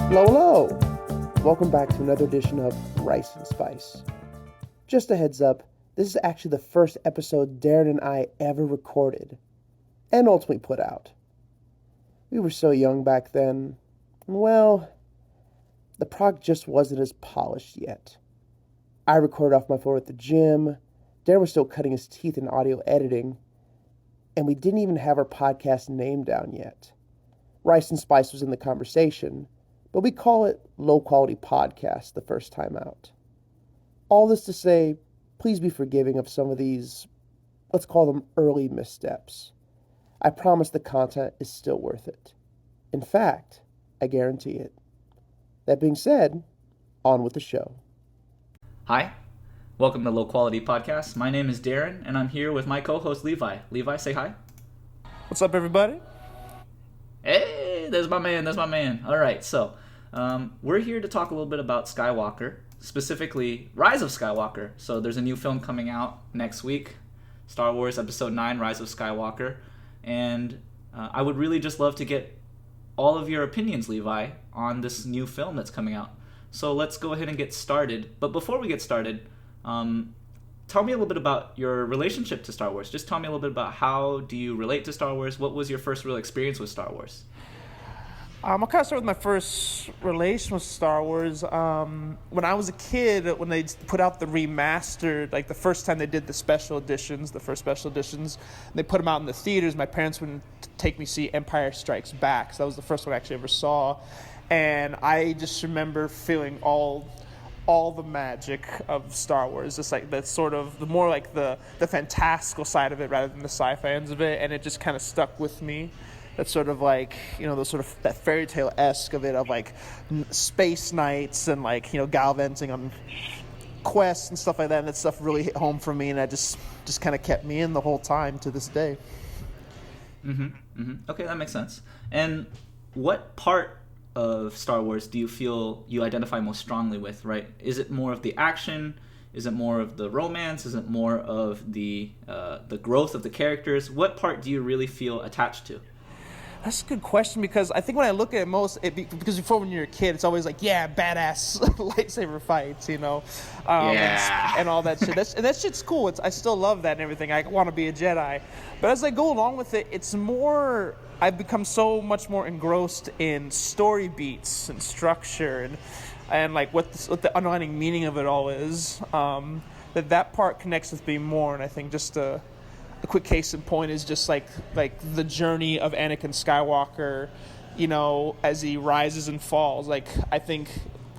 Hello, hello! Welcome back to another edition of Rice and Spice. Just a heads up, this is actually the first episode Darren and I ever recorded, and ultimately put out. We were so young back then, and well, the product just wasn't as polished yet. I recorded off my phone at the gym, Darren was still cutting his teeth in audio editing, and we didn't even have our podcast name down yet. Rice and Spice was in the conversation, but we call it Low Quality Podcast the first time out. All this to say, please be forgiving of some of these, let's call them early missteps. I promise the content is still worth it. In fact, I guarantee it. That being said, on with the show. Hi, welcome to Low Quality Podcast. My name is Darren, and I'm here with my co-host Levi. Levi, say hi. What's up, everybody? Hey, there's my man. All right, so we're here to talk a little bit about Skywalker, specifically Rise of Skywalker. So there's a new film coming out next week, Star Wars Episode 9, Rise of Skywalker. And I would really just love to get all of your opinions, Levi, on this new film that's coming out. So let's go ahead and get started. But before we get started, tell me a little bit about your relationship to Star Wars. Just tell me a little bit about how do you relate to Star Wars? What was your first real experience with Star Wars? I'll kind of start with my first relation with Star Wars. When I was a kid, when they put out the remastered, like the first time they did the special editions, the first special editions, and they put them out in the theaters, my parents would take me to see Empire Strikes Back. So that was the first one I actually ever saw. And I just remember feeling all the magic of Star Wars, just like the sort of, the more like the fantastical side of it rather than the sci-fi ends of it, and it just kind of stuck with me. That's sort of like, the sort of that fairy tale-esque of it, of like space knights and like, galvanizing on quests and stuff like that, and that stuff really hit home for me, and that just kind of kept me in the whole time to this day. Okay, that makes sense. And what part of Star Wars do you feel you identify most strongly with, right? Is it more of the action? Is it more of the romance? Is it more of the growth of the characters? What part do you really feel attached to? That's a good question, because I think when I look at it because before when you're a kid, it's always like, yeah, badass lightsaber fights, and all that shit. That shit's cool. I still love that and everything. I want to be a Jedi. But as I go along with it, it's more, I've become so much more engrossed in story beats and structure and like what the underlying meaning of it all is, that part connects with me more. And I think just a quick case in point is just like the journey of Anakin Skywalker, as he rises and falls. Like, I think,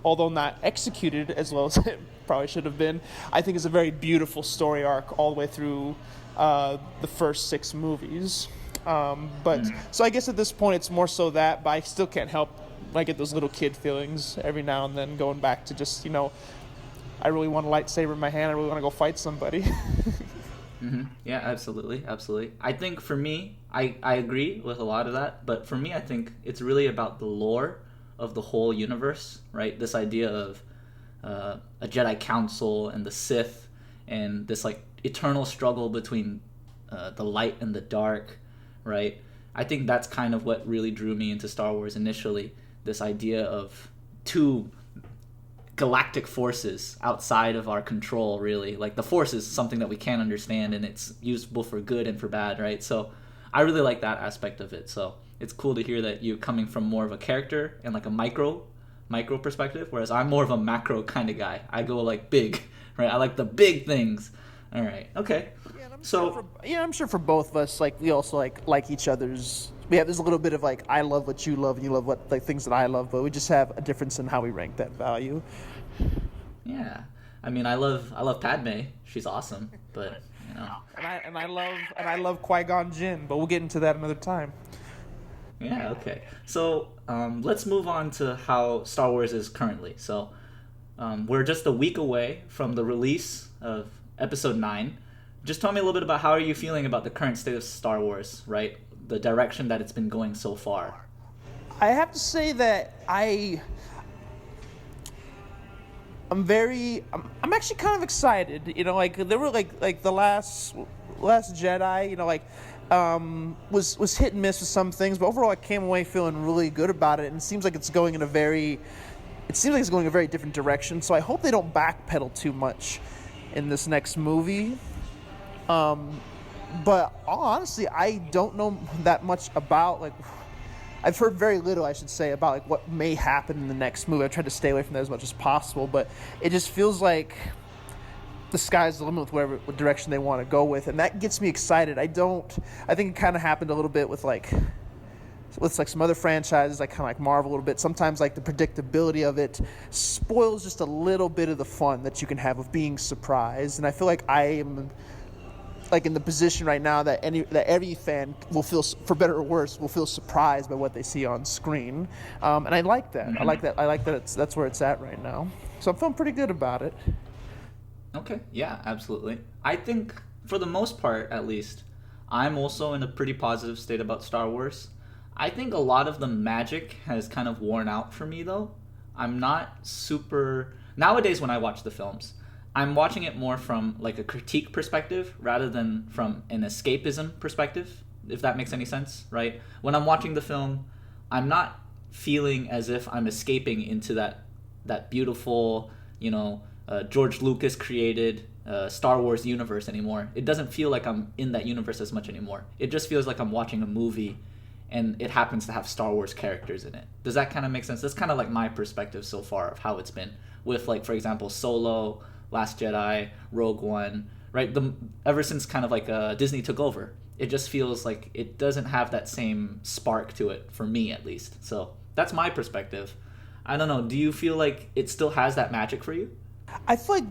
although not executed as well as it probably should have been, I think it's a very beautiful story arc all the way through the first 6 movies. So I guess at this point it's more so that, but I still can't help, I get those little kid feelings every now and then, going back to just, I really want a lightsaber in my hand, I really want to go fight somebody. Yeah, absolutely. I think for me, I agree with a lot of that, but for me, I think it's really about the lore of the whole universe, right? This idea of a Jedi Council and the Sith, and this like eternal struggle between the light and the dark, right? I think that's kind of what really drew me into Star Wars initially, this idea of two galactic forces outside of our control, really. Like, the Force is something that we can't understand, and it's usable for good and for bad, right? So I really like that aspect of it. So it's cool to hear that you're coming from more of a character and like a micro perspective, whereas I'm more of a macro kind of guy. I go like big, right? I like the big things. All right, okay. I'm sure for both of us, like, we also like each other's. We have this little bit of like, I love what you love and you love what, like, things that I love, but we just have a difference in how we rank that value. Yeah, I mean, I love Padme. She's awesome, but And I love Qui-Gon Jinn, but we'll get into that another time. Yeah, okay. So let's move on to how Star Wars is currently. So we're just a week away from the release of Episode 9. Just tell me a little bit about how are you feeling about the current state of Star Wars, right? The direction that it's been going so far. I have to say that I'm actually kind of excited. You know, like there were like the last Jedi. You know, like was hit and miss with some things, but overall I came away feeling really good about it, and it seems like it's going a very different direction. So I hope they don't backpedal too much in this next movie. But honestly, I don't know that much about, like, I've heard very little, I should say, about like what may happen in the next movie. I've tried to stay away from that as much as possible, but it just feels like the sky's the limit with what direction they want to go with, and that gets me excited. I think it kind of happened a little bit with some other franchises, like kind of like Marvel a little bit. Sometimes like the predictability of it spoils just a little bit of the fun that you can have of being surprised. And I feel like I am like in the position right now that every fan will feel, for better or worse, will feel surprised by what they see on screen. And I like that. Mm-hmm. I like that that's where it's at right now. So I'm feeling pretty good about it. Okay, yeah, absolutely. I think for the most part, at least, I'm also in a pretty positive state about Star Wars. I think a lot of the magic has kind of worn out for me, though. I'm not super... Nowadays, when I watch the films, I'm watching it more from like a critique perspective rather than from an escapism perspective, if that makes any sense, right? When I'm watching the film, I'm not feeling as if I'm escaping into that beautiful, George Lucas created Star Wars universe anymore. It doesn't feel like I'm in that universe as much anymore. It just feels like I'm watching a movie and it happens to have Star Wars characters in it. Does that kind of make sense? That's kind of like my perspective so far of how it's been with, like, for example, Solo, Last Jedi, Rogue One, right? Ever since kind of like Disney took over, it just feels like it doesn't have that same spark to it, for me at least. So that's my perspective. I don't know. Do you feel like it still has that magic for you? I feel like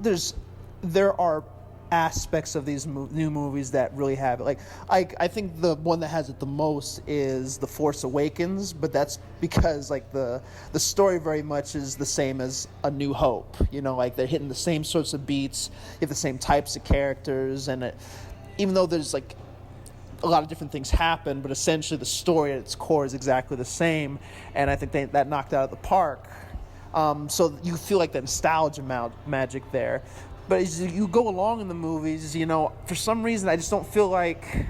there are aspects of these new movies that really have it. Like, I think the one that has it the most is The Force Awakens, but that's because like the story very much is the same as A New Hope. Like they're hitting the same sorts of beats, you have the same types of characters, and even though there's like a lot of different things happen, but essentially the story at its core is exactly the same, and I think that knocked it out of the park. So you feel like the nostalgia magic there. But as you go along in the movies, for some reason I just don't feel like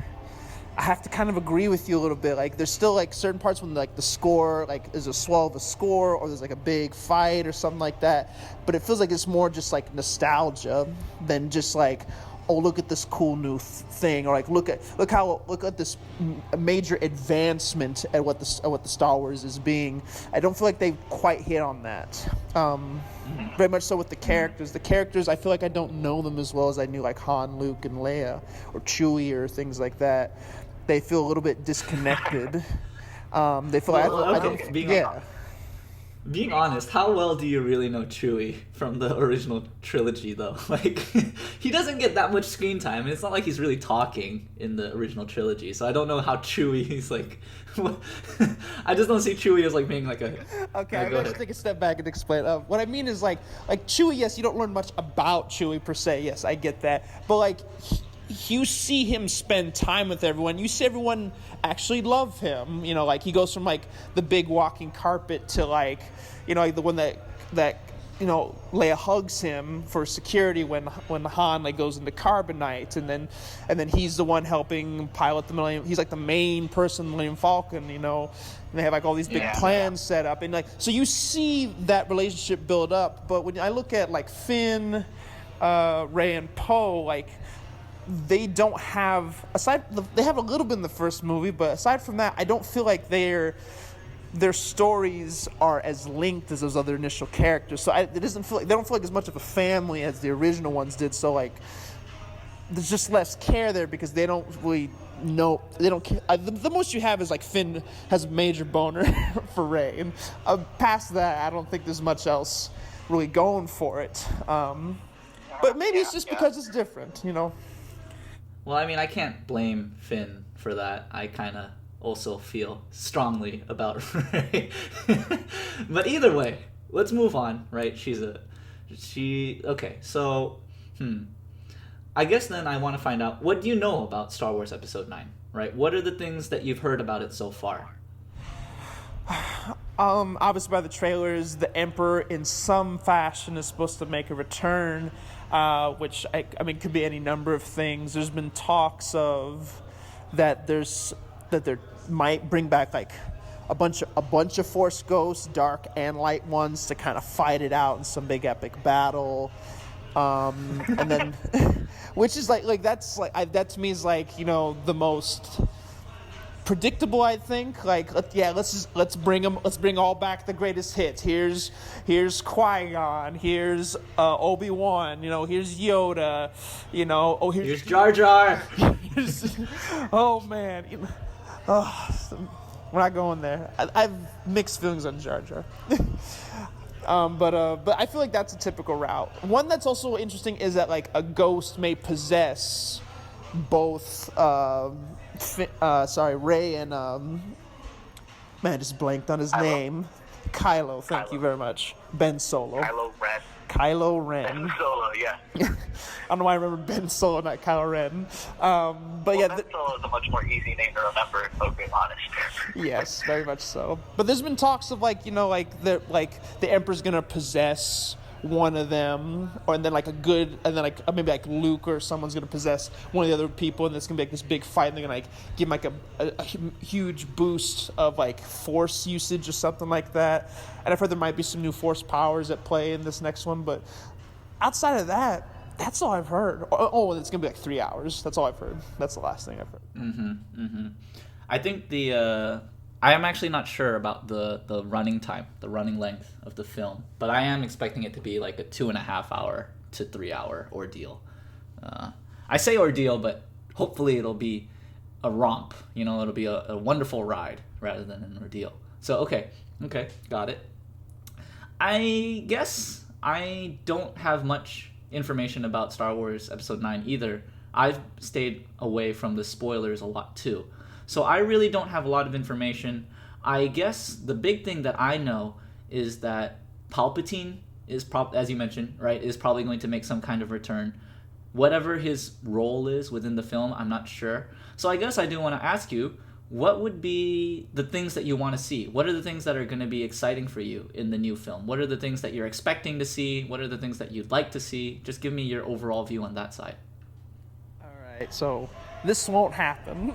I have to kind of agree with you a little bit. Like there's still like certain parts when like the score, like there's a swell of a score or there's like a big fight or something like that. But it feels like it's more just like nostalgia than just like, oh, look at this cool new thing, or like look at this major advancement at what the Star Wars is being. I don't feel like they quite hit on that. Very much so with the characters. The characters, I feel like I don't know them as well as I knew like Han, Luke, and Leia, or Chewie, or things like that. They feel a little bit disconnected. They feel Being honest, how well do you really know Chewie from the original trilogy, though? Like, he doesn't get that much screen time, and it's not like he's really talking in the original trilogy, so I don't know how Chewie is, like... I just don't see Chewie as, like, being, like, a... Okay, I'm going to take a step back and explain. What I mean is, like Chewie, yes, you don't learn much about Chewie, per se. Yes, I get that. But, like... you see him spend time with everyone. You see everyone actually love him. Like he goes from like the big walking carpet to like the one that Leia hugs him for security when Han like goes into carbonite, and then he's the one helping pilot the Millennium. He's like the main person in the Millennium Falcon. And they have like all these big plans set up, and like so you see that relationship build up. But when I look at like Finn, Rey, and Poe, like. They don't have they have a little bit in the first movie, but aside from that, I don't feel like their stories are as linked as those other initial characters. So it doesn't feel like they don't feel like as much of a family as the original ones did. So like, there's just less care there because they don't really know. They don't care. The most you have is like Finn has a major boner for Rey, and past that, I don't think there's much else really going for it. But maybe it's just because it's different, Well, I mean, I can't blame Finn for that. I kind of also feel strongly about Rey. But either way, let's move on, right? Okay, so, I guess then I want to find out, what do you know about Star Wars Episode 9, right? What are the things that you've heard about it so far? Obviously by the trailers, the Emperor in some fashion is supposed to make a return, which I mean could be any number of things. There's been talks of that there might bring back like a bunch of Force ghosts, dark and light ones, to kind of fight it out in some big epic battle. And then, which is like that's like that to me is like, you know, the most predictable, I think. Like, let's bring all back the greatest hits. Here's Qui-Gon, here's Obi-Wan, you know, here's Yoda, you know, here's Jar Jar. Oh man, we're not going there. I have mixed feelings on Jar Jar. But I feel like that's a typical route. One that's also interesting is that like a ghost may possess both Rey and man, I just blanked on his name. Kylo, thank you very much. Ben Solo. Kylo Ren. Ben Solo, yeah. I don't know why I remember Ben Solo, not Kylo Ren. But yeah, Ben Solo is a much more easy name to remember, if I'm being honest. Yes, very much so. But there's been talks of like, you know, like the Emperor's gonna possess one of them, and then maybe like Luke or someone's gonna possess one of the other people, and it's gonna be like this big fight, and they're gonna like give him like a huge boost of like Force usage or something like that. And I've heard there might be some new Force powers at play in this next one, but outside of that, that's all I've heard. Oh, and it's gonna be like 3 hours. That's all I've heard. That's the last thing I've heard. I think I am actually not sure about the running time, the running length of the film, but I am expecting it to be like a 2.5 hour to 3 hour ordeal. I say ordeal, but hopefully it'll be a romp. You know, it'll be a wonderful ride rather than an ordeal. So okay, got it. I guess I don't have much information about Star Wars Episode 9 either. I've stayed away from the spoilers a lot too. So I really don't have a lot of information. I guess the big thing that I know is that Palpatine is, as you mentioned, right, is probably going to make some kind of return. Whatever his role is within the film, I'm not sure. So I guess I do want to ask you, what would be the things that you want to see? What are the things that are going to be exciting for you in the new film? What are the things that you're expecting to see? What are the things that you'd like to see? Just give me your overall view on that side. All right, so this won't happen.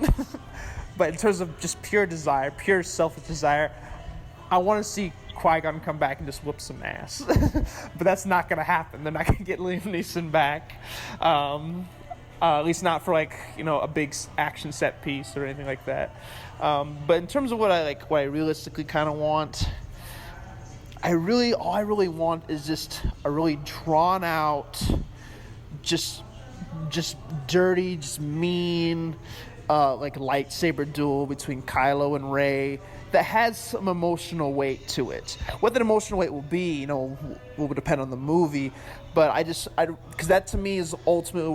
But in terms of just pure desire, pure selfish desire, I want to see Qui-Gon come back and just whoop some ass. But that's not going to happen. They're not going to get Liam Neeson back. At least not for like, you know, a big action set piece or anything like that. But in terms of what I realistically kind of want, all I really want is just a really drawn out, just dirty, just mean, like lightsaber duel between Kylo and Rey that has some emotional weight to it. What that emotional weight will be, you know, will depend on the movie. But because that to me is ultimately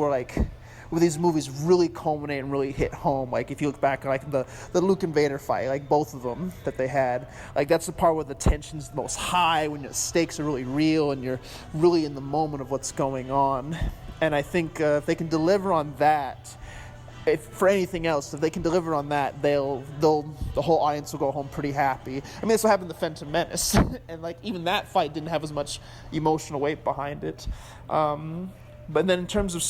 where these movies really culminate and really hit home. Like if you look back at like the Luke and Vader fight, like both of them that they had, like that's the part where the tension's the most high, when the stakes are really real and you're really in the moment of what's going on. And I think if they can deliver on that, for anything else, if they can deliver on that, the whole audience will go home pretty happy. I mean, that's what happened to Phantom Menace, and like even that fight didn't have as much emotional weight behind it. But then in terms of,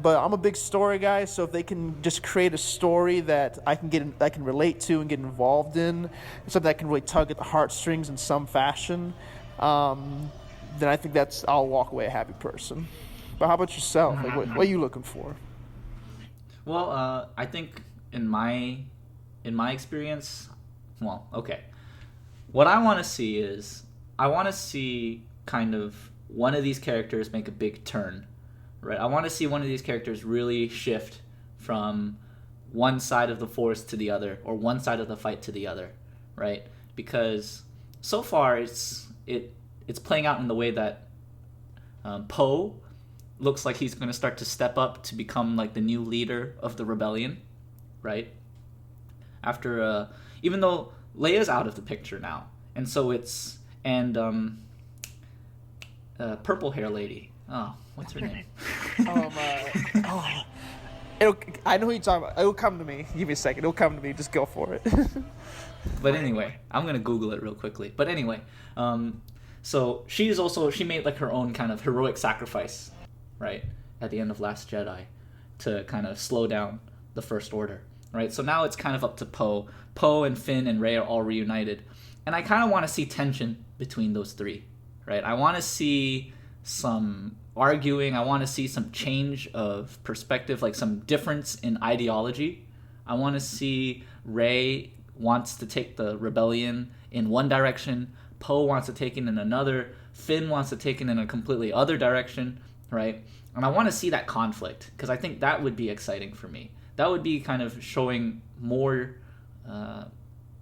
but I'm a big story guy, so if they can just create a story that I can relate to and get involved in, something that can really tug at the heartstrings in some fashion, then I think I'll walk away a happy person. But how about yourself? Like, what are you looking for? Well, I think in my experience, well, okay. What I want to see is, I want to see kind of one of these characters make a big turn, right? I want to see one of these characters really shift from one side of the Force to the other, or one side of the fight to the other, right? Because so far it's playing out in the way that Poe looks like he's going to start to step up to become like the new leader of the rebellion, right? After even though Leia's out of the picture now, and so purple hair lady. Oh, what's her name? I know who you're talking about. It'll come to me. Give me a second. It'll come to me. Just go for it. But anyway, I'm gonna Google it real quickly. But anyway, so she made like her own kind of heroic sacrifice, right, at the end of Last Jedi, to kind of slow down the First Order, right? So now it's kind of up to Poe. Poe and Finn and Rey are all reunited, and I kind of want to see tension between those three, right? I want to see some arguing. I want to see some change of perspective, like some difference in ideology. I want to see Rey wants to take the rebellion in one direction, Poe wants to take it in another, Finn wants to take it in a completely other direction, right? And I want to see that conflict, because I think that would be exciting for me. That would be kind of showing more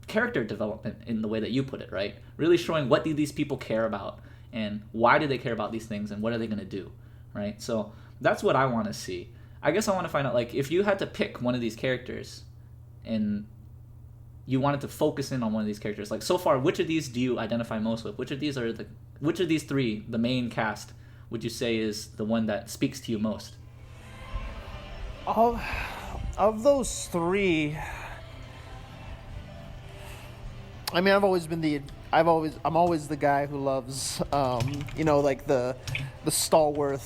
character development in the way that you put it, right? Really showing what do these people care about, and why do they care about these things, and what are they going to do, right? So that's what I want to see. I guess I want to find out, like, if you had to pick one of these characters and you wanted to focus in on one of these characters, like, so far, which of these do you identify most with? Which of these three, the main cast, would you say is the one that speaks to you most? Of those three, I mean, I'm always the guy who loves, like the stalwart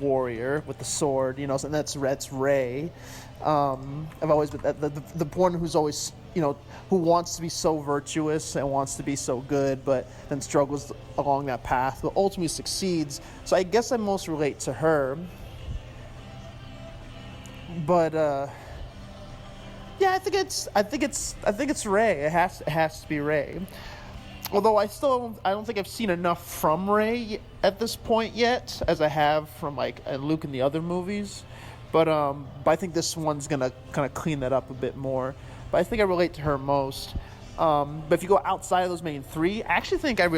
warrior with the sword, and that's Rey. I've always been the one who's always, who wants to be so virtuous and wants to be so good, but then struggles along that path, but ultimately succeeds. So I guess I most relate to her. But yeah, I think it's Rey. It has to be Rey. Although I don't think I've seen enough from Rey at this point yet, as I have from like Luke in the other movies. But I think this one's gonna kind of clean that up a bit more. But I think I relate to her most. But if you go outside of those main three, I actually think I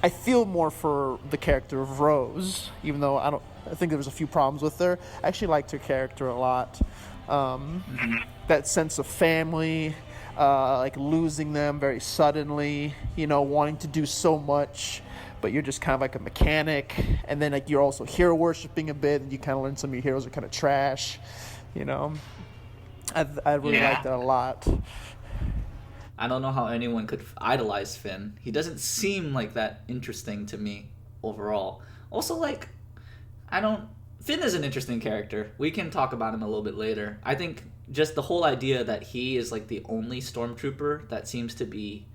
feel more for the character of Rose, even though I think there was a few problems with her. I actually liked her character a lot. That sense of family, like losing them very suddenly, wanting to do so much, but you're just kind of like a mechanic, and then like you're also hero worshipping a bit, and you kind of learn some of your heroes are kind of trash, I really like that a lot. I don't know how anyone could idolize Finn. He doesn't seem like that interesting to me overall. Also, like, Finn is an interesting character. We can talk about him a little bit later. I think just the whole idea that he is like the only stormtrooper that seems to be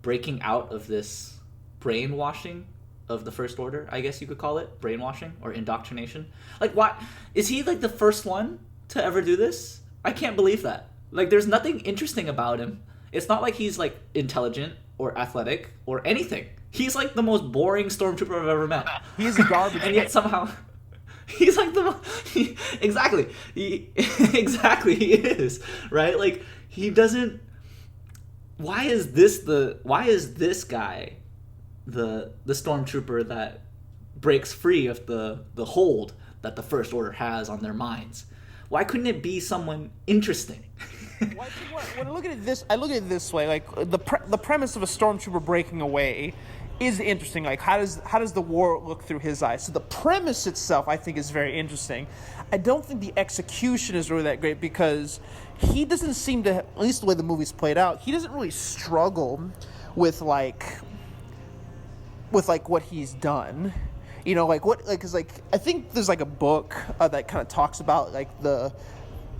breaking out of this brainwashing of the First Order, I guess you could call it, brainwashing or indoctrination. Like, why is he like the first one to ever do this? I can't believe that. Like, there's nothing interesting about him. It's not like he's like intelligent or athletic or anything. He's like the most boring stormtrooper I've ever met. He's a garbage. And yet somehow he's like exactly he is, right? Like, he doesn't. Why is this guy the stormtrooper that breaks free of the hold that the First Order has on their minds? Why couldn't it be someone interesting? When I look at it this way, like the premise of a stormtrooper breaking away is interesting. Like, how does the war look through his eyes? So the premise itself, I think, is very interesting. I don't think the execution is really that great, because he doesn't seem to, at least the way the movie's played out, he doesn't really struggle with what he's done. Because I think there's like a book that kind of talks about like a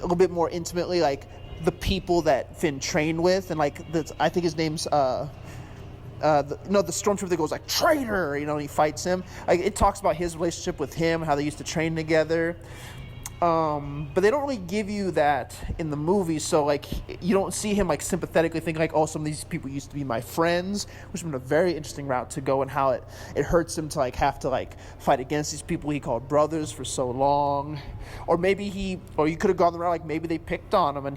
little bit more intimately, like the people that Finn trained with, and like I think his name's the stormtrooper that goes like traitor, and he fights him. Like, it talks about his relationship with him, how they used to train together. But they don't really give you that in the movie, so like you don't see him like sympathetically thinking like, oh, some of these people used to be my friends, which has been a very interesting route to go, and how it hurts him to like have to like fight against these people he called brothers for so long. Or you could have gone the route like maybe they picked on him, and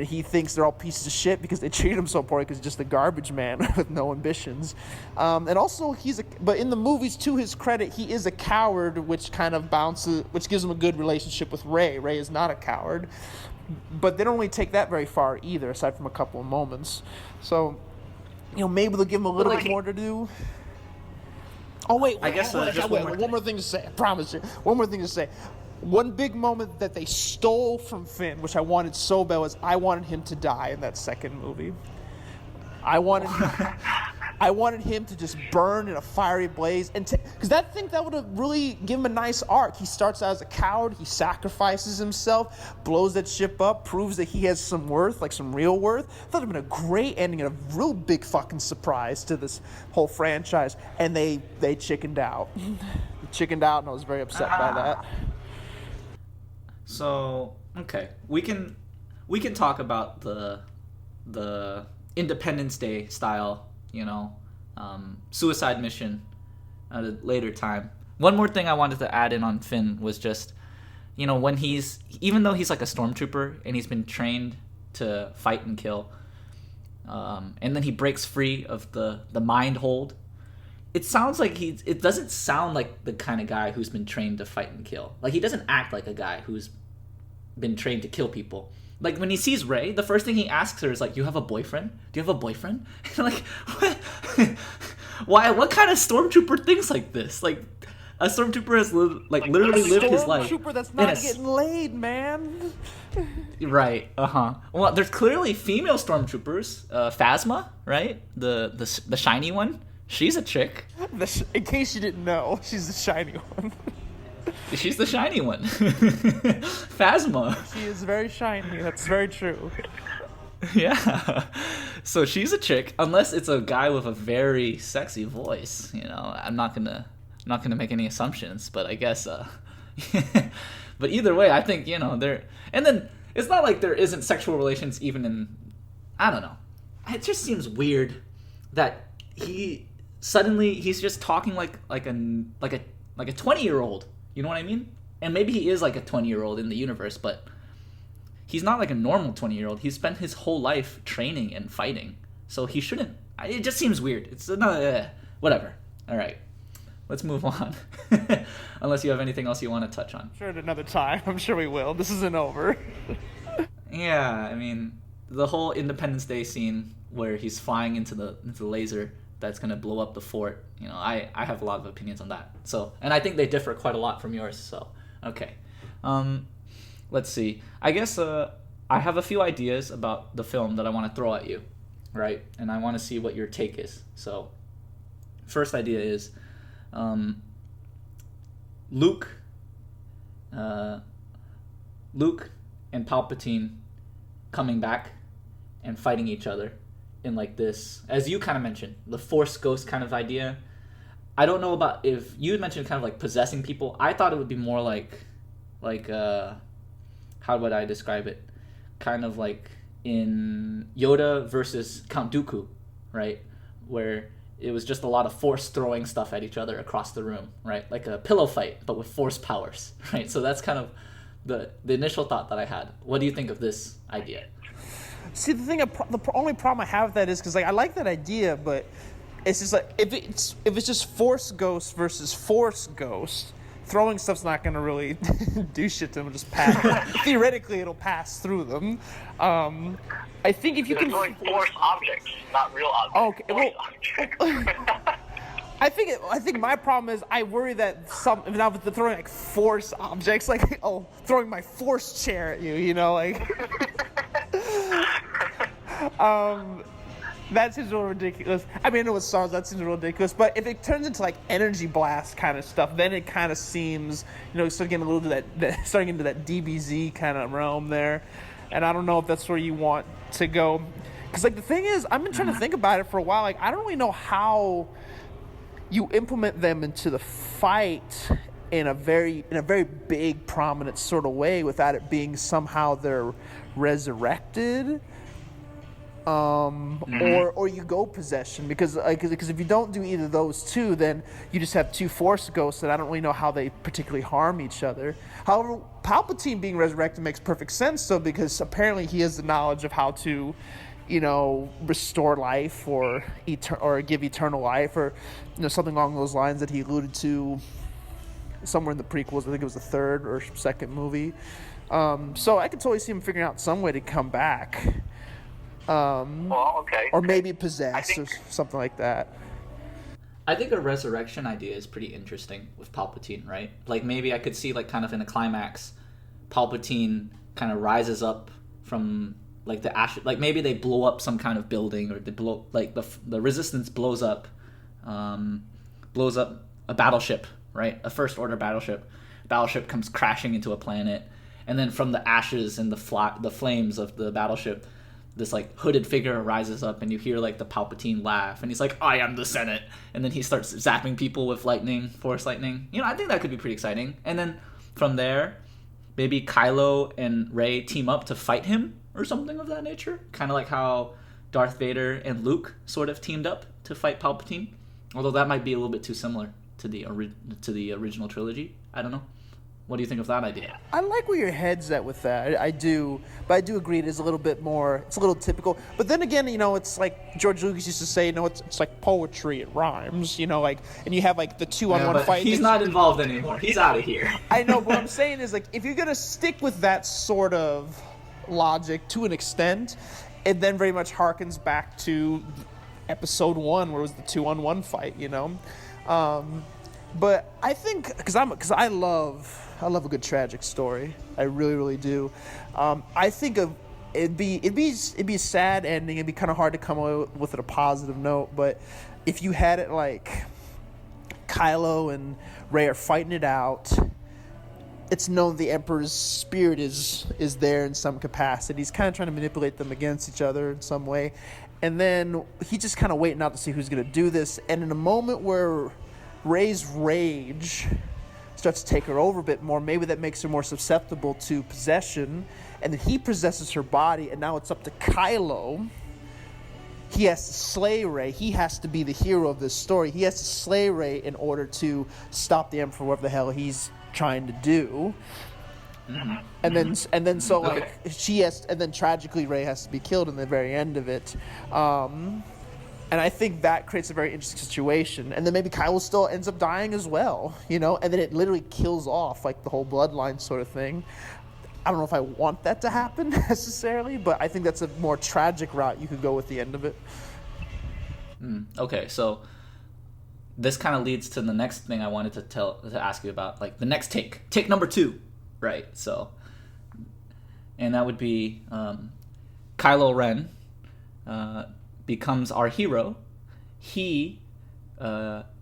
he thinks they're all pieces of shit because they treat him so poorly because he's just a garbage man with no ambitions. And also but in the movies, to his credit, he is a coward, which gives him a good relationship with Rey. Rey is not a coward, but they don't really take that very far either, aside from a couple of moments. So, maybe they'll give him a little bit more to do. Oh wait, I guess one more thing to say. I promise you. One more thing to say. One big moment that they stole from Finn, which I wanted so bad, was I wanted him to die in that second movie. I wanted him to just burn in a fiery blaze, and because that would have really given him a nice arc. He starts out as a coward, he sacrifices himself, blows that ship up, proves that he has some worth, like some real worth. I thought it would have been a great ending and a real big fucking surprise to this whole franchise, and they chickened out. And I was very upset by that. So okay, we can talk about the Independence Day style, suicide mission at a later time. One more thing I wanted to add in on Finn was just, when even though he's like a stormtrooper and he's been trained to fight and kill, and then he breaks free of the mind hold, it doesn't sound like the kind of guy who's been trained to fight and kill. Like, he doesn't act like a guy who's been trained to kill people. Like, when he sees Rey, the first thing he asks her is like, "You have a boyfriend? Do you have a boyfriend?" And like, what? Why? What kind of stormtrooper thinks like this? Like, a stormtrooper has literally lived his life. Stormtrooper that's not getting laid, man. Right. Well, there's clearly female stormtroopers. Phasma, right? The shiny one. She's a chick. In case you didn't know, she's the shiny one. She's the shiny one. Phasma. She is very shiny. That's very true. Yeah. So she's a chick, unless it's a guy with a very sexy voice. I'm not gonna make any assumptions, but I guess. But either way, I think there. And then it's not like there isn't sexual relations even in. I don't know. It just seems weird that he's just talking like a 20-year-old. You know what I mean? And maybe he is like a 20-year-old in the universe, but he's not like a normal 20-year-old. He's spent his whole life training and fighting, so he shouldn't. It just seems weird. It's whatever. All right, let's move on. Unless you have anything else you want to touch on. Sure, at another time. I'm sure we will. This isn't over. Yeah, I mean, the whole Independence Day scene where he's flying into the laser that's gonna blow up the fort. I have a lot of opinions on that. So, and I think they differ quite a lot from yours. So, okay. Let's see. I guess I have a few ideas about the film that I want to throw at you, right? And I want to see what your take is. So, first idea is Luke and Palpatine coming back and fighting each other in like this, as you kind of mentioned, the Force ghost kind of idea. I don't know about if you mentioned kind of like possessing people. I thought it would be more like how would I describe it? Kind of like in Yoda versus Count Dooku, right? Where it was just a lot of Force throwing stuff at each other across the room, right? Like a pillow fight, but with Force powers, right? So that's kind of the initial thought that I had. What do you think of this idea? See, the only problem I have with that is because I like that idea, but it's just like if it's just Force Ghost versus Force Ghost, throwing stuff's not gonna really do shit to them. Just pass. Theoretically, it'll pass through them. I think if you can throwing Force objects, not real objects. Okay, Force objects. I think my problem is I worry that now with the throwing like Force objects, like throwing my Force chair at you, that seems a little ridiculous. I mean, I know it sounds, that seems a little ridiculous, but if it turns into like energy blast kind of stuff, then it kind of seems, starting getting a little to starting into that DBZ kind of realm there, and I don't know if that's where you want to go, because the thing is, I've been trying to think about it for a while. I don't really know how you implement them into the fight in a very big, prominent sort of way without it being somehow they're resurrected. Or you go possession, because if you don't do either of those two, then you just have two Force ghosts that I don't really know how they particularly harm each other. However, Palpatine being resurrected makes perfect sense, though, because apparently he has the knowledge of how to, restore life or give eternal life, or something along those lines that he alluded to somewhere in the prequels. I think it was the third or second movie. So I could totally see him figuring out some way to come back. Okay. Or maybe possess or something like that. I think a resurrection idea is pretty interesting with Palpatine, right? Like maybe I could see like kind of in a climax, Palpatine kind of rises up from like the ash, like maybe they blow up some kind of building, or they blow like the Resistance blows up a battleship, right? A First Order battleship. Battleship comes crashing into a planet, and then from the ashes and the flames of the battleship, this like hooded figure rises up, and you hear like the Palpatine laugh, and he's like, "I am the Senate," and then he starts zapping people with lightning, force lightning. You know, I think that could be pretty exciting. And then from there, maybe Kylo and Rey team up to fight him or something of that nature, kind of like how Darth Vader and Luke sort of teamed up to fight Palpatine. Although that might be a little bit too similar to the original trilogy. I don't know. What do you think of that idea? I like where your head's at with that. I do. But I do agree it is a little bit more, it's a little typical. But then again, you know, it's like George Lucas used to say, you know, it's like poetry, it rhymes, you know, like, and you have like the 2-on-1 fight. He's not involved anymore. He's out of here. I know, but what I'm saying is, like, if you're going to stick with that sort of logic to an extent, it then very much harkens back to Episode 1, where it was the 2-on-1 fight, you know? But I think, because I love a good tragic story. I really, really do. I think it'd be a sad ending. It'd be kind of hard to come away with it a positive note. But if you had it like Kylo and Rey are fighting it out, it's known the Emperor's spirit is there in some capacity. He's kind of trying to manipulate them against each other in some way. And then he's just kind of waiting out to see who's going to do this. And in a moment where Rey's rage starts to take her over a bit more, maybe that makes her more susceptible to possession, and then he possesses her body, and now it's up to Kylo. He has to slay Rey. He has to be the hero of this story. He has to slay Rey in order to stop the Emperor, whatever the hell he's trying to do. Mm-hmm. And then so like and then tragically Rey has to be killed in the very end of it. And I think that creates a very interesting situation. And then maybe Kylo still ends up dying as well, you know? And then it literally kills off, like, the whole bloodline sort of thing. I don't know if I want that to happen necessarily, but I think that's a more tragic route you could go with the end of it. Okay, so this kind of leads to the next thing I wanted to ask you about, like, the next take number 2, right? So, and that would be Kylo Ren becomes our hero. He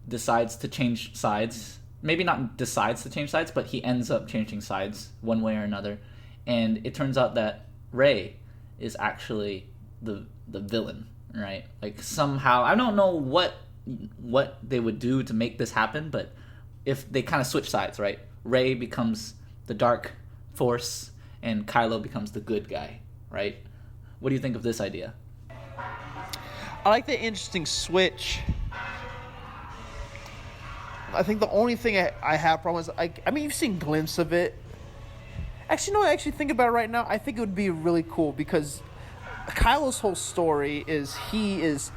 decides to change sides. Maybe not decides to change sides, but he ends up changing sides one way or another. And it turns out that Rey is actually the villain, right? Like somehow, I don't know what they would do to make this happen, but if they kind of switch sides, right? Rey becomes the dark force and Kylo becomes the good guy, right? What do you think of this idea? I like the interesting switch. I think the only thing I have problem is, I mean, you've seen glimpses of it. Actually, no, I actually think about it right now. I think it would be really cool because Kylo's whole story is he is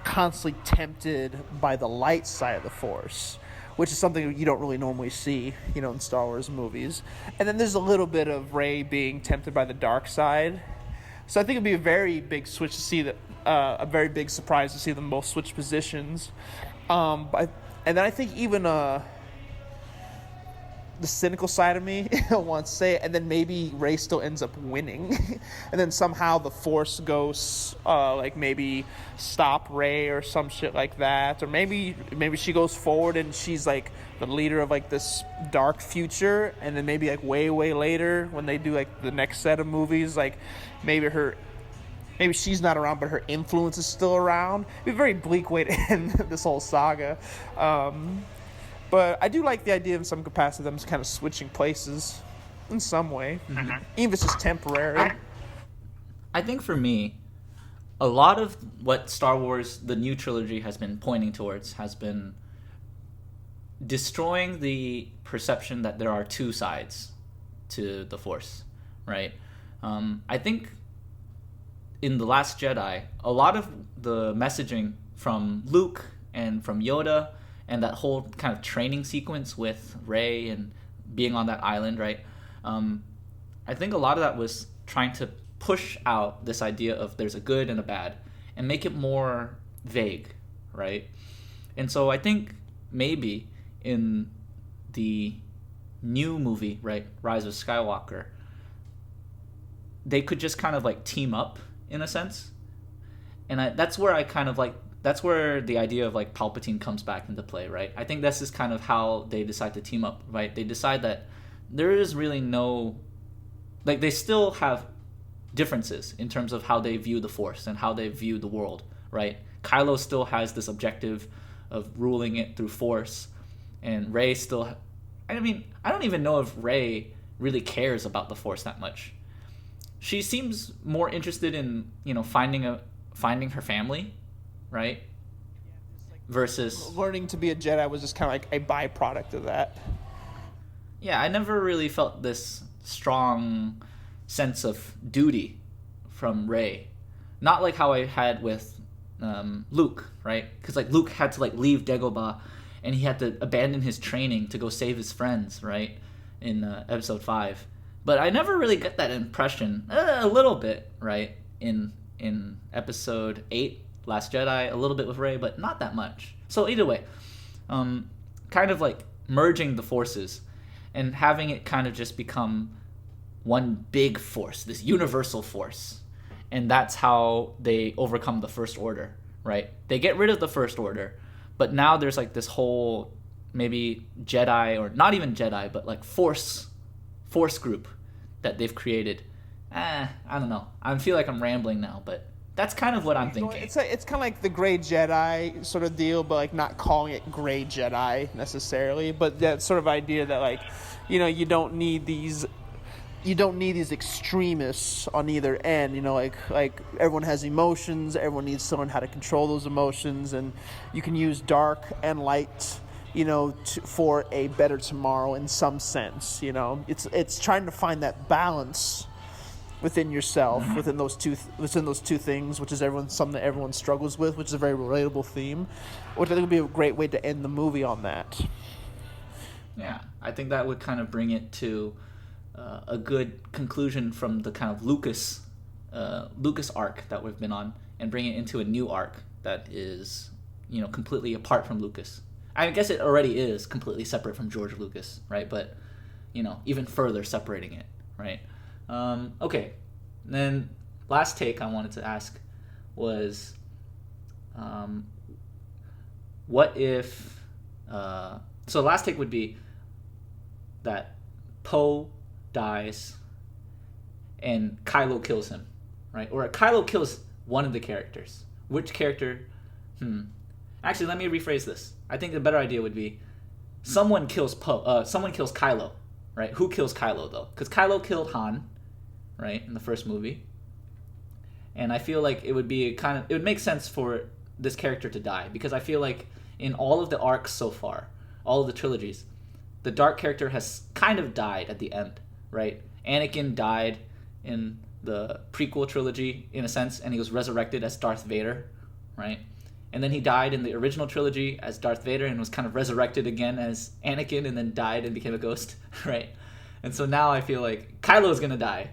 constantly tempted by the light side of the Force, which is something you don't really normally see, you know, in Star Wars movies. And then there's a little bit of Rey being tempted by the dark side. So I think it'd be a very big switch to see that, a very big surprise to see them both switch positions. And then I think even the cynical side of me wants to say it, and then maybe Rey still ends up winning, and then somehow the Force ghosts like maybe stop Rey or some shit like that, or maybe she goes forward and she's like the leader of like this dark future, and then maybe like way later when they do like the next set of movies, like maybe she's not around, but her influence is still around. It'd be a very bleak way to end this whole saga. But I do like the idea in some capacity of them kind of switching places in some way, even if it's just temporary. I think for me, a lot of what Star Wars, the new trilogy, has been pointing towards has been destroying the perception that there are two sides to the Force, right? I think in The Last Jedi, a lot of the messaging from Luke and from Yoda and that whole kind of training sequence with Rey and being on that island, right? I think a lot of that was trying to push out this idea of there's a good and a bad and make it more vague, right? And so I think maybe in the new movie, right, Rise of Skywalker, they could just kind of like team up in a sense. And that's where I kind of like, that's where the idea of like Palpatine comes back into play, right? I think this is kind of how they decide to team up, right? They decide that there is really no, like, they still have differences in terms of how they view the Force and how they view the world, right? Kylo still has this objective of ruling it through Force, and Rey still, I mean, I don't even know if Rey really cares about the Force that much. She seems more interested in, you know, finding her family, right? Versus learning to be a Jedi was just kind of like a byproduct of that. Yeah, I never really felt this strong sense of duty from Rey. Not like how I had with Luke, right? Because like Luke had to like leave Dagobah, and he had to abandon his training to go save his friends, right? In Episode 5. But I never really get that impression. A little bit, right? In Episode 8, Last Jedi, a little bit with Rey, but not that much. So either way, kind of like merging the forces and having it kind of just become one big force, this universal force. And that's how they overcome the First Order, right? They get rid of the First Order, but now there's like this whole maybe Jedi, or not even Jedi, but like Force group that they've created. I don't know. I feel like I'm rambling now, but that's kind of what I'm thinking. It's kind of like the Gray Jedi sort of deal, but like not calling it Gray Jedi necessarily. But that sort of idea that like, you know, you don't need these extremists on either end. You know, like everyone has emotions. Everyone needs to learn how to control those emotions, and you can use dark and light, you know, for a better tomorrow in some sense. You know, it's trying to find that balance within yourself, within those two things, which is something that everyone struggles with, which is a very relatable theme, which I think would be a great way to end the movie on that. Yeah, I think that would kind of bring it to a good conclusion from the kind of Lucas arc that we've been on, and bring it into a new arc that is, you know, completely apart from Lucas. I guess it already is completely separate from George Lucas, right? But, you know, even further separating it, right? Okay, then last take I wanted to ask was, what if, so last take would be that Poe dies and Kylo kills him, right? Or Kylo kills one of the characters. Which character? Actually, let me rephrase this. I think the better idea would be someone kills Kylo, right? Who kills Kylo, though? Because Kylo killed Han, right, in the first movie. And I feel like it would make sense for this character to die, because I feel like in all of the arcs so far, all of the trilogies, the dark character has kind of died at the end, right? Anakin died in the prequel trilogy, in a sense, and he was resurrected as Darth Vader, right? And then he died in the original trilogy as Darth Vader and was kind of resurrected again as Anakin, and then died and became a ghost, right? And so now I feel like Kylo's going to die,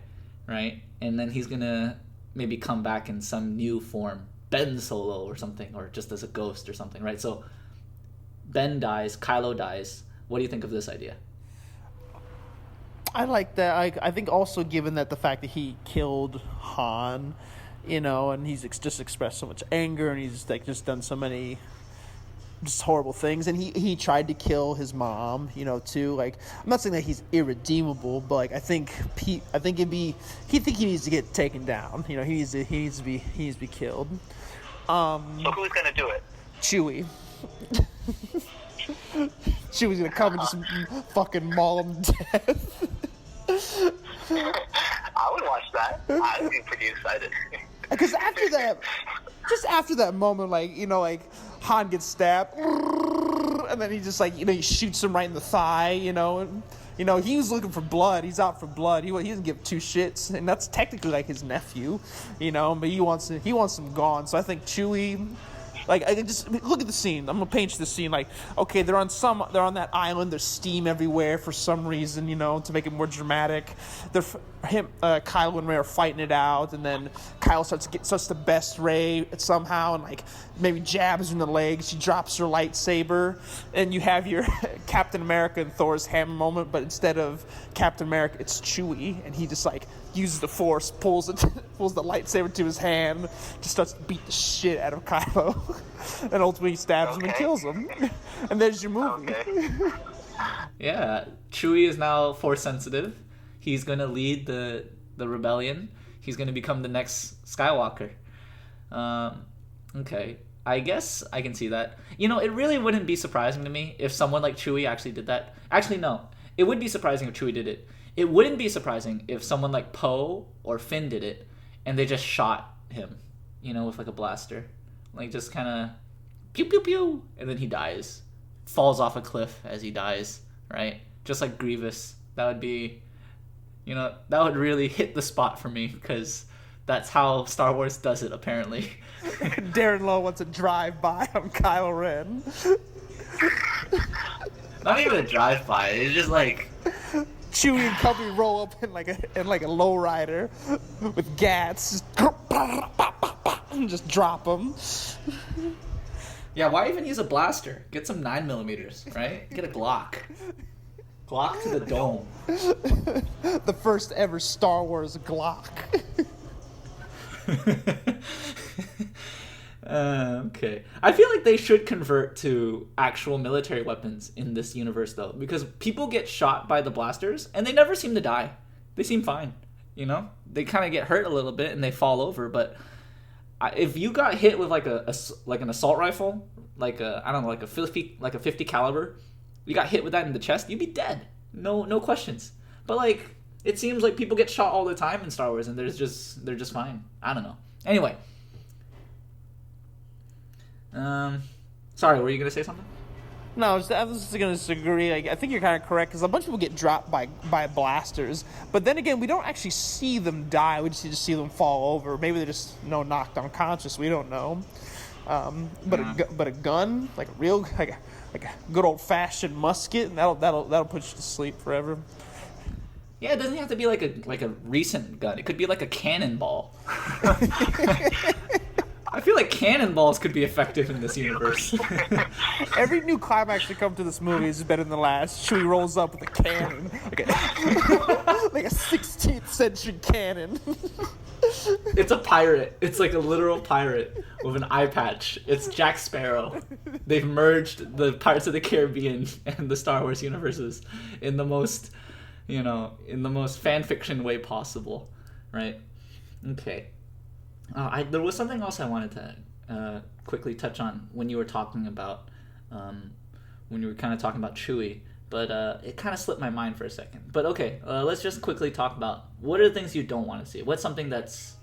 right? And then he's going to maybe come back in some new form, Ben Solo or something, or just as a ghost or something, right? So Ben dies, Kylo dies. What do you think of this idea? I like that. I think also, given that the fact that he killed Han, you know, and he's just expressed so much anger, and he's like just done so many just horrible things, and he tried to kill his mom, you know, too. Like, I'm not saying that he's irredeemable, but like I think he needs to get taken down. You know, he needs to be killed. So who's gonna do it? Chewie. Chewie's gonna come and just fucking maul him to death. I would watch that. I'd be pretty excited. Because after that moment, like, you know, like Han gets stabbed, and then he just like, you know, he shoots him right in the thigh, you know, and you know he was looking for blood. He's out for blood. He doesn't give two shits, and that's technically like his nephew, you know, but he wants him gone. So I think Chewie Like, I just look at the scene. I'm gonna paint you the scene. Like, okay, they're on that island. There's steam everywhere for some reason, to make it more dramatic. Kylo and Rey are fighting it out, and then Kylo starts to best Rey somehow, and like maybe jabs her in the leg. She drops her lightsaber, and you have your Captain America and Thor's hammer moment. But instead of Captain America, it's Chewie, and he just like uses the Force, pulls the lightsaber to his hand, just starts to beat the shit out of Kylo, and ultimately stabs him and kills him. And there's your movie. Okay. Yeah, Chewie is now Force sensitive. He's gonna lead the rebellion. He's gonna become the next Skywalker. Okay, I guess I can see that. It really wouldn't be surprising to me if someone like Chewie actually did that. Actually, no. It would be surprising if Chewie did it. It wouldn't be surprising if someone like Poe or Finn did it, and they just shot him, with like a blaster, like just kind of pew pew pew, and then he dies, falls off a cliff as he dies, right? Just like Grievous. That would be, that would really hit the spot for me, because that's how Star Wars does it, apparently. Darren Lowe wants a drive-by on Kylo Ren. Not even a drive-by. It's just like Chewie and company roll up in like a lowrider with gats, just drop them. Yeah, why even use a blaster? Get some 9mm, right? Get a Glock. Glock to the dome. The first ever Star Wars Glock. Okay. I feel like they should convert to actual military weapons in this universe, though, because people get shot by the blasters and they never seem to die. They seem fine, They kind of get hurt a little bit and they fall over, but if you got hit with like an assault rifle, like a 50 caliber, you got hit with that in the chest, you'd be dead. No questions. But like, it seems like people get shot all the time in Star Wars and they're just fine. I don't know. Anyway. Sorry, were you gonna say something? No, I was just going to disagree. I think you're kind of correct, because a bunch of people get dropped by blasters. But then again, we don't actually see them die. We just see them fall over. Maybe they're just knocked unconscious. We don't know. But a gun, like a real, like a good old fashioned musket, that'll put you to sleep forever. Yeah, it doesn't have to be like a recent gun. It could be like a cannonball. I feel like cannonballs could be effective in this universe. Every new climax to come to this movie is better than the last. Chewie rolls up with a cannon, like a 16th century cannon. It's a pirate. It's like a literal pirate with an eye patch. It's Jack Sparrow. They've merged the Pirates of the Caribbean and the Star Wars universes in the most, fan fiction way possible, right? Okay. There was something else I wanted to quickly touch on when you were talking about, when you were kind of talking about Chewie, but it kind of slipped my mind for a second. But okay, let's just quickly talk about what are the things you don't want to see. What's something that's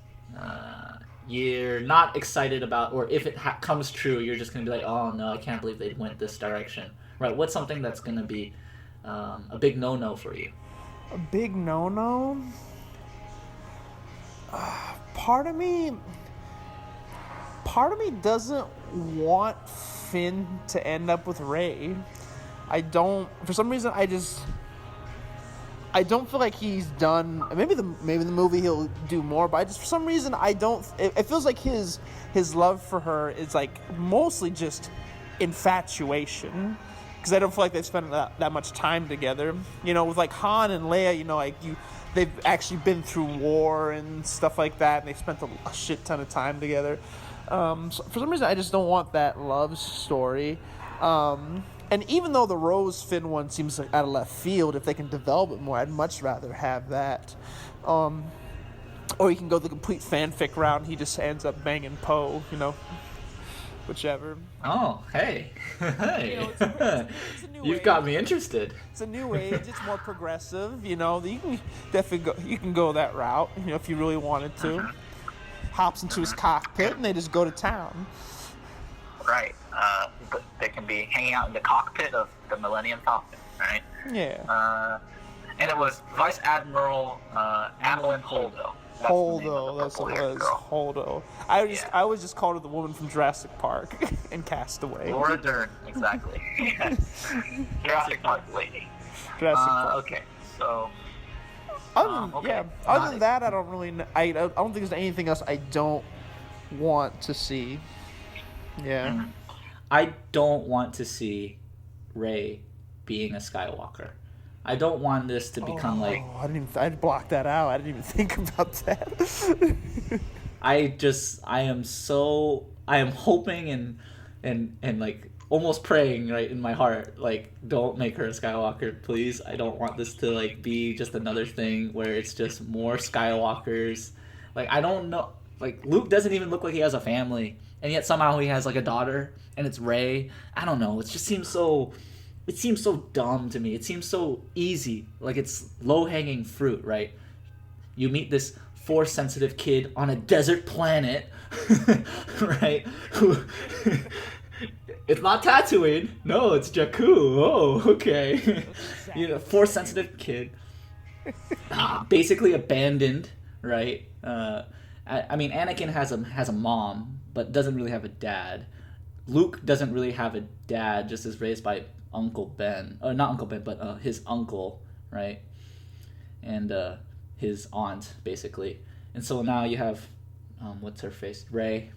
you're not excited about, or if it comes true, you're just going to be like, oh no, I can't believe they went this direction. Right? What's something that's going to be a big no-no for you? A big no-no? Part of me doesn't want Finn to end up with Rey. For some reason, I don't feel like he's done. Maybe the movie he'll do more, but for some reason I don't. It feels like his love for her is like mostly just infatuation, because I don't feel like they've spent that much time together. With like Han and Leia, they've actually been through war and stuff like that, and they've spent a shit ton of time together. So for some reason, I just don't want that love story. And even though the Rose Finn one seems like out of left field, if they can develop it more, I'd much rather have that. Or you can go the complete fanfic route, and he just ends up banging Poe, whichever. Oh, hey. Hey. It's a new You've age. got me interested. It's a new age. It's more progressive. You can definitely you can go that route. If you really wanted to. Hops into his cockpit and they just go to town. Right. They can be hanging out in the cockpit of the Millennium Falcon, right? Yeah. And it was Vice Admiral Amelin Holdo That's the name Holdo, of the that's what it purple-haired was. girl. Holdo. I was just called her the woman from Jurassic Park and Castaway. Laura Dern, exactly. Yes. Jurassic Park lady. Jurassic Park. Okay, so. Other than that, I don't really. I don't think there's anything else I don't want to see. Yeah. Mhm. I don't want to see Rey being a Skywalker. I don't want this to become like. I'd block that out. I didn't even think about that. I am hoping and like almost praying right in my heart, like, don't make her a Skywalker, please. I don't want this to like be just another thing where it's just more Skywalkers. Like, I don't know, like, Luke doesn't even look like he has a family, and yet somehow he has like a daughter, and it's Rey. I don't know, it seems so dumb to me. It seems so easy, like it's low-hanging fruit, right? You meet this Force-sensitive kid on a desert planet, right? Who it's not Tatooine. No, it's Jakku. Oh, okay. Force-sensitive kid, basically abandoned, right? I mean, Anakin has a mom, but doesn't really have a dad. Luke doesn't really have a dad, just is raised by Uncle Ben. Not Uncle Ben, but his uncle, right? And his aunt, basically. And so now you have, what's her face? Rey.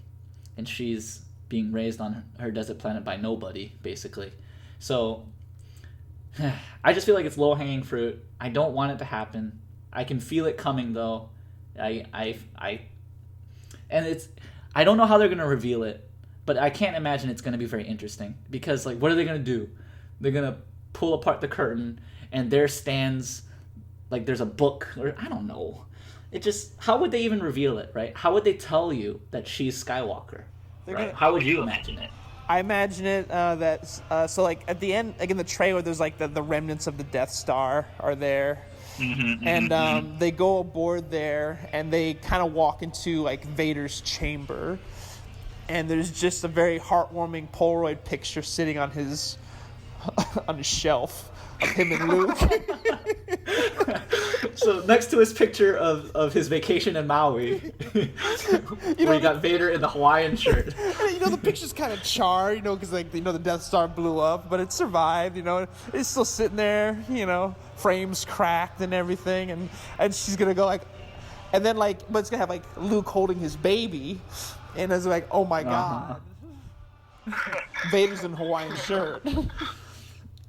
And she's being raised on her desert planet by nobody, basically. So I just feel like it's low-hanging fruit. I don't want it to happen. I can feel it coming, though. I don't know how they're going to reveal it, but I can't imagine it's going to be very interesting. Because, like, what are they going to do? They're going to pull apart the curtain, and there stands, like, there's a book, or I don't know. It just, how would they even reveal it, right? How would they tell you that she's Skywalker? Right? How would you imagine it? I imagine it so like at the end, like in the trailer, there's like the remnants of the Death Star are there. And they go aboard there, and they kind of walk into like Vader's chamber, and there's just a very heartwarming Polaroid picture sitting on his shelf of him and Luke. So next to his picture of his vacation in Maui, where you got Vader in the Hawaiian shirt. And, the picture's kind of charred, because like the Death Star blew up, but it survived. It's still sitting there. Frames cracked and everything, and she's gonna go like, and then like, but it's gonna have like Luke holding his baby, and it's like, oh my god, Vader's in Hawaiian shirt.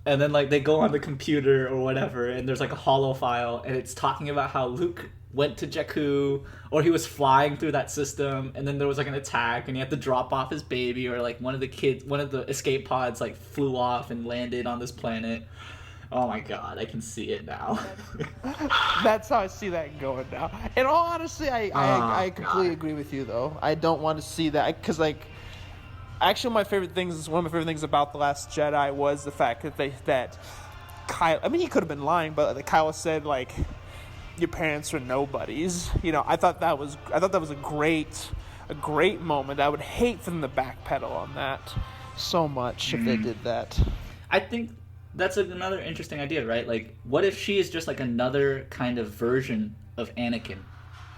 And then, like, they go on the computer or whatever, and there's, like, a holo file, and it's talking about how Luke went to Jakku, or he was flying through that system, and then there was, like, an attack, and he had to drop off his baby, or, like, one of the escape pods, like, flew off and landed on this planet. Oh, my God, I can see it now. That's how I see that going now. And all honesty, I completely agree with you, though. I don't want to see that, because, like, actually, one of my favorite things about The Last Jedi was the fact that Kylo, I mean, he could have been lying, but like Kylo said, like, your parents are nobodies. I thought that was a great moment. I would hate for them to backpedal on that so much if they did that. I think that's another interesting idea, right? Like, what if she is just like another kind of version of Anakin?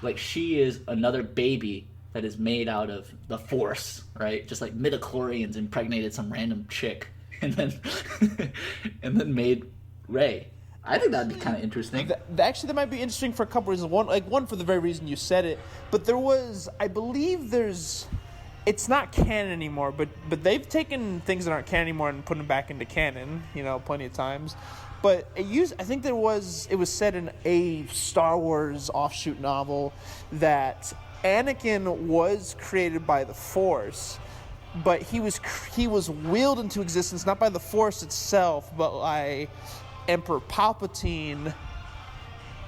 Like, she is another baby that is made out of the Force, right? Just like midichlorians impregnated some random chick and then made Rey. I think that'd be kind of interesting. Actually, that might be interesting for a couple reasons. One for the very reason you said it, but I believe it's not canon anymore, but they've taken things that aren't canon anymore and put them back into canon, plenty of times. But I think it was said in a Star Wars offshoot novel that Anakin was created by the Force, but he was willed into existence not by the Force itself, but by Emperor Palpatine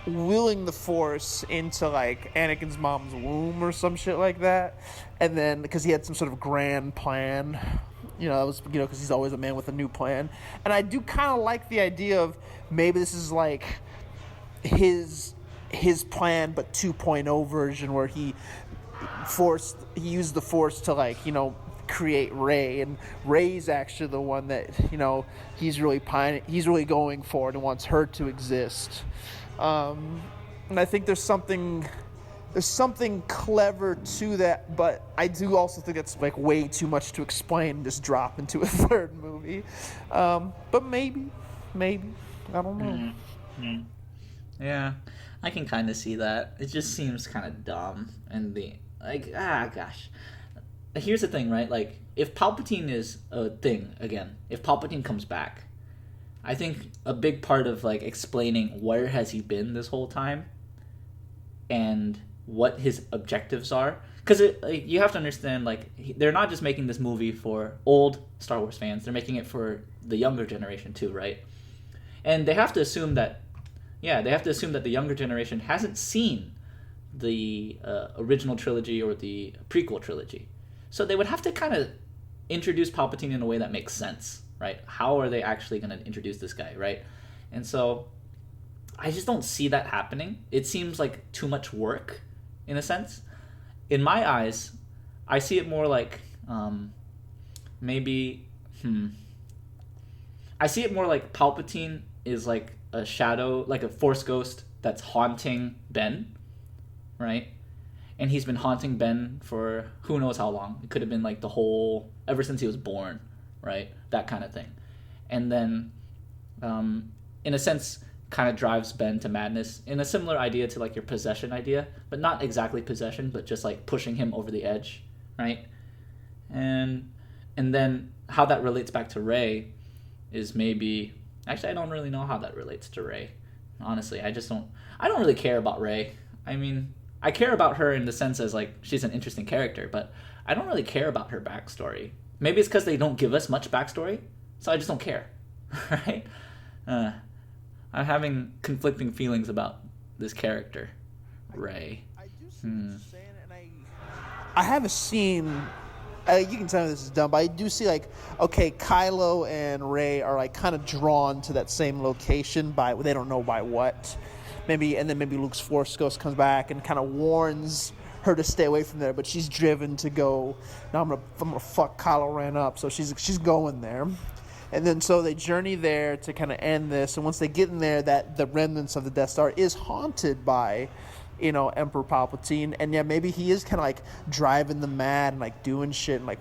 willing the Force into like Anakin's mom's womb or some shit like that, and then because he had some sort of grand plan, that was because he's always a man with a new plan, and I do kind of like the idea of maybe this is like his plan but 2.0 version where he used the Force to like create Rey, and Rey's actually the one that he's really going for and wants her to exist, and I think there's something there's something clever to that, but I do also think it's like way too much to explain and just drop into a third movie. But maybe, I don't know. Mm-hmm. Yeah, I can kind of see that. It just seems kind of dumb, and gosh. Here's the thing, right? Like, if Palpatine is a thing again, if Palpatine comes back, I think a big part of like explaining where has he been this whole time, and what his objectives are, because you have to understand, like, they're not just making this movie for old Star Wars fans; they're making it for the younger generation too, right? And they have to assume that, the younger generation hasn't seen the original trilogy or the prequel trilogy. So they would have to kind of introduce Palpatine in a way that makes sense, right? How are they actually going to introduce this guy, right? And so I just don't see that happening. It seems like too much work, in a sense. In my eyes, I see it more like I see it more like Palpatine is like a shadow, like a Force ghost that's haunting Ben, right? And he's been haunting Ben for who knows how long. It could have been like ever since he was born, right? That kind of thing. And then, in a sense, kind of drives Ben to madness in a similar idea to like your possession idea, but not exactly possession, but just like pushing him over the edge, right? And then how that relates back to Rey is maybe... Actually, I don't really know how that relates to Rey. Honestly, I don't really care about Rey. I mean... I care about her in the sense as, like, she's an interesting character, but I don't really care about her backstory. Maybe it's because they don't give us much backstory, so I just don't care, right? I'm having conflicting feelings about this character, Rey. I do see what you're saying, and I have a scene... you can tell me this is dumb, but I do see, like, okay, Kylo and Rey are, like, kind of drawn to that same location by... They don't know by what... Maybe Luke's Force Ghost comes back and kind of warns her to stay away from there, but she's driven to go. Now I'm gonna fuck Kylo Ren up, so she's going there, and then so they journey there to kind of end this. And once they get in there, that the remnants of the Death Star is haunted by, Emperor Palpatine, and yeah, maybe he is kind of like driving them mad and like doing shit and like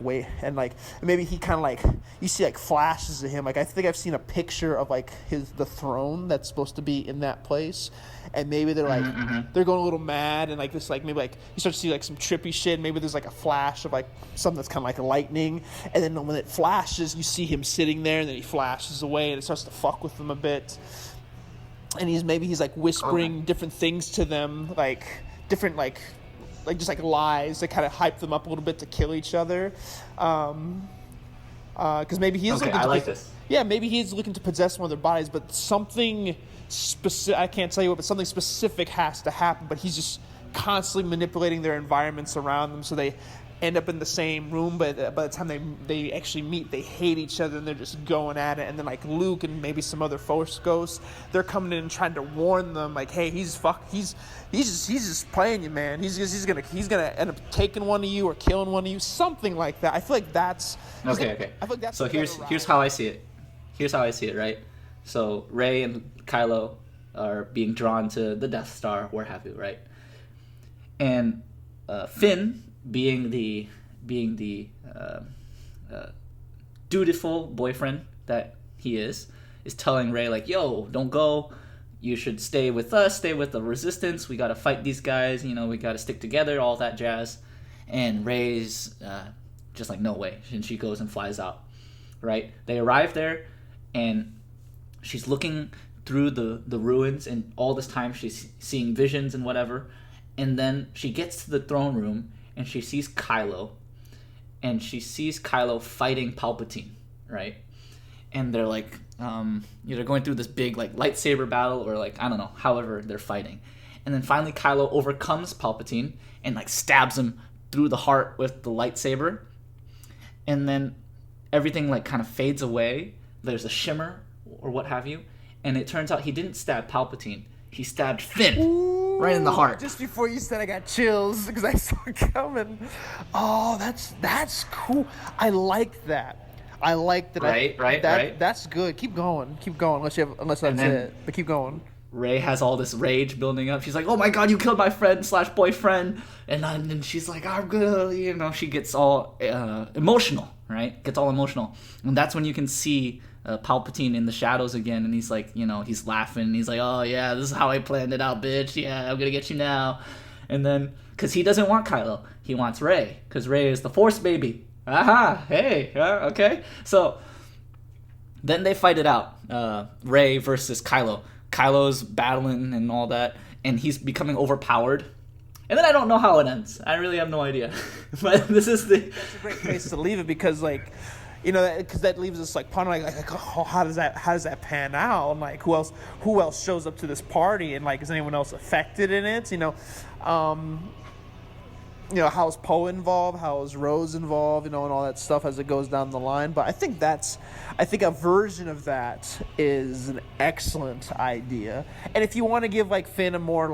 maybe he kind of like, you see like flashes of him. Like I think I've seen a picture of like the throne that's supposed to be in that place, and maybe they're like they're going a little mad and like this, like maybe like you start to see like some trippy shit. Maybe there's like a flash of like something that's kind of like lightning, and then when it flashes, you see him sitting there, and then he flashes away, and it starts to fuck with them a bit. And he's like whispering different things to them, like different like just like lies that kind of hype them up a little bit to kill each other. Because maybe he is looking I like this. Yeah, maybe he is looking to possess one of their bodies, but something specific, I can't tell you what, but something specific has to happen. But he's just constantly manipulating their environments around them, so they end up in the same room, but by the time they actually meet, they hate each other and they're just going at it. And then like Luke and maybe some other Force ghosts, they're coming in and trying to warn them, like, hey, he's just playing you, man. He's gonna end up taking one of you or killing one of you, something like that. I feel like that's okay. I feel like that's so here's how I see it. Here's how I see it, right? So Rey and Kylo are being drawn to the Death Star, where have you, right? And Finn, being the dutiful boyfriend that he is telling Rey like, yo, don't go, you should stay with us, stay with the Resistance, we gotta fight these guys, we gotta stick together, all that jazz. And Rey's just like, no way, and she goes and flies out, right? They arrive there, and she's looking through the ruins, and all this time she's seeing visions and whatever. And then she gets to the throne room, and she sees Kylo, and she sees Kylo fighting Palpatine, right? And they're like, they're going through this big like lightsaber battle, or like, I don't know, however they're fighting. And then finally Kylo overcomes Palpatine and like stabs him through the heart with the lightsaber. And then everything like kind of fades away. There's a shimmer or what have you. And it turns out he didn't stab Palpatine. He stabbed Finn right in the heart. Just before you said, I got chills because I saw it coming. Oh, that's cool. I like that. Right. That's good. Keep going. Unless that's it. But keep going. Rey has all this rage building up. She's like, "Oh my God, you killed my friend / boyfriend," and then she's like, "I'm gonna," she gets all emotional, right? Gets all emotional, and that's when you can see Palpatine in the shadows again, and he's like, he's laughing, and he's like, "Oh yeah, this is how I planned it out, bitch. Yeah, I'm gonna get you now," and then because he doesn't want Kylo, he wants Rey, because Rey is the Force baby. Aha, hey, okay, so. Then they fight it out. Rey versus Kylo. Kylo's battling and all that, and he's becoming overpowered. And then I don't know how it ends. I really have no idea. But this is That's a great place to leave it because, because that leaves us pondering, oh, how does that pan out? And who else shows up to this party? And is anyone else affected in it? How's Poe involved? How's Rose involved? And all that stuff as it goes down the line. But I think a version of that is an excellent idea. And if you want to give Finn a more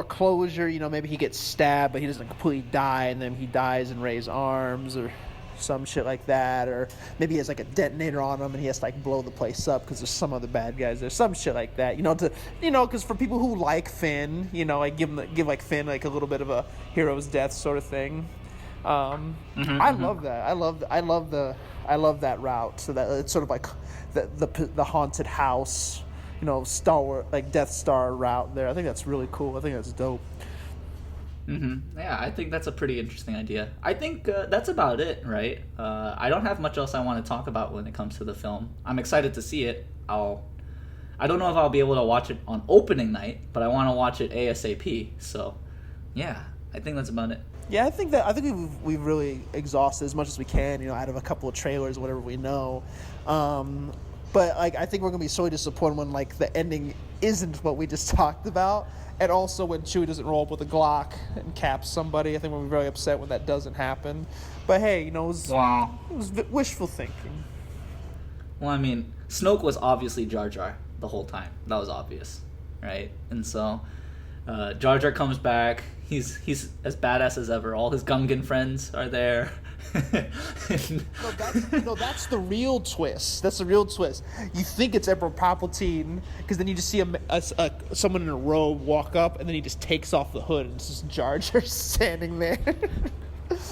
closure, maybe he gets stabbed, but he doesn't completely die, and then he dies in Rey's arms, or some shit like that, or maybe he has a detonator on him and he has to blow the place up because there's some other bad guys there, some shit like that, because for people who like Finn, give Finn a little bit of a hero's death sort of thing. I love that. I love that route. So that it's sort of the haunted house, Star Wars, Death Star route there. I think that's really cool. I think that's dope. Yeah, I think that's a pretty interesting idea. I think that's about it, right? I don't have much else I want to talk about when it comes to the film. I'm excited to see it. I don't know if I'll be able to watch it on opening night, but I want to watch it ASAP. So, yeah, I think that's about it. Yeah, I think we've really exhausted as much as we can, out of a couple of trailers, whatever we know. But I think we're gonna be so disappointed when the ending isn't what we just talked about. And also when Chewie doesn't roll up with a Glock and cap somebody. I think we'll be very upset when that doesn't happen. But hey, it was wishful thinking. Well, I mean, Snoke was obviously Jar Jar the whole time. That was obvious, right? And so Jar Jar comes back. He's as badass as ever. All his Gungan friends are there. That's the real twist. That's the real twist. You think it's Emperor Palpatine because then you just see someone in a robe walk up and then he just takes off the hood and it's just Jar Jar standing there.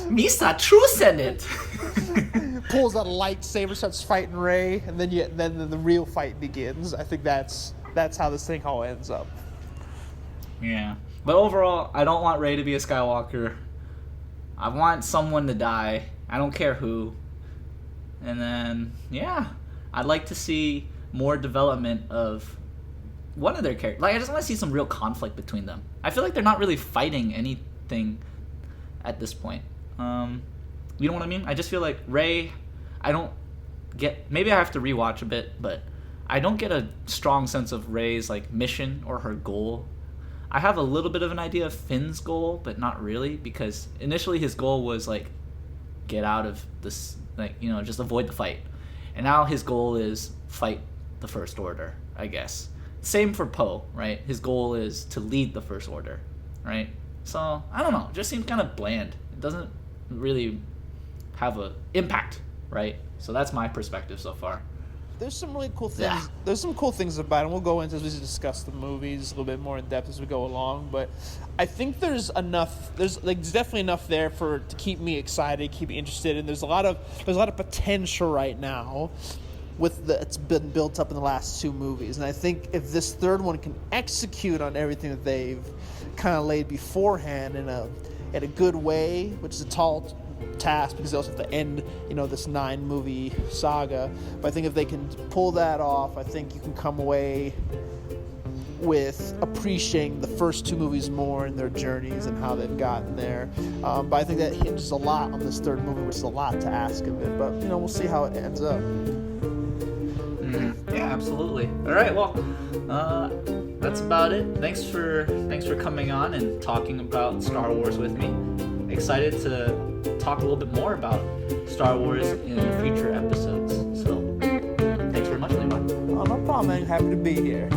Misa true Senate. Pulls out a lightsaber, starts fighting Rey, and then the real fight begins. I think that's how this thing all ends up. Yeah, but overall, I don't want Rey to be a Skywalker. I want someone to die. I don't care who. And then, yeah, I'd like to see more development of one of their characters. I just want to see some real conflict between them. I feel like they're not really fighting anything at this point. You know what I mean? I just feel like Rey, I don't get... Maybe I have to rewatch a bit, but I don't get a strong sense of Rey's mission or her goal. I have a little bit of an idea of Finn's goal, but not really, because initially his goal was get out of this, just avoid the fight. And now his goal is fight the First Order, I guess. Same for Poe, right? His goal is to lead the First Order, right? So, I don't know. It just seems kind of bland. It doesn't really have an impact, right? So that's my perspective so far. There's some really cool things. Yeah. There's some cool things about it. And we'll go into as we discuss the movies a little bit more in depth as we go along. But I think there's enough. There's definitely enough there to keep me excited, keep me interested. And there's a lot of potential right now it's been built up in the last two movies. And I think if this third one can execute on everything that they've kind of laid beforehand in a good way, which is a tall task because they also have to end this 9-movie saga, but I think if they can pull that off, I think you can come away with appreciating the first two movies more and their journeys and how they've gotten there. But I think that hinges a lot on this third movie, which is a lot to ask of it, but we'll see how it ends up. Yeah, absolutely. All right, well, that's about it. Thanks for coming on and talking about Star Wars with me. Excited to talk a little bit more about Star Wars in future episodes. So, thanks very much, Levi. Oh, no problem, man. Happy to be here.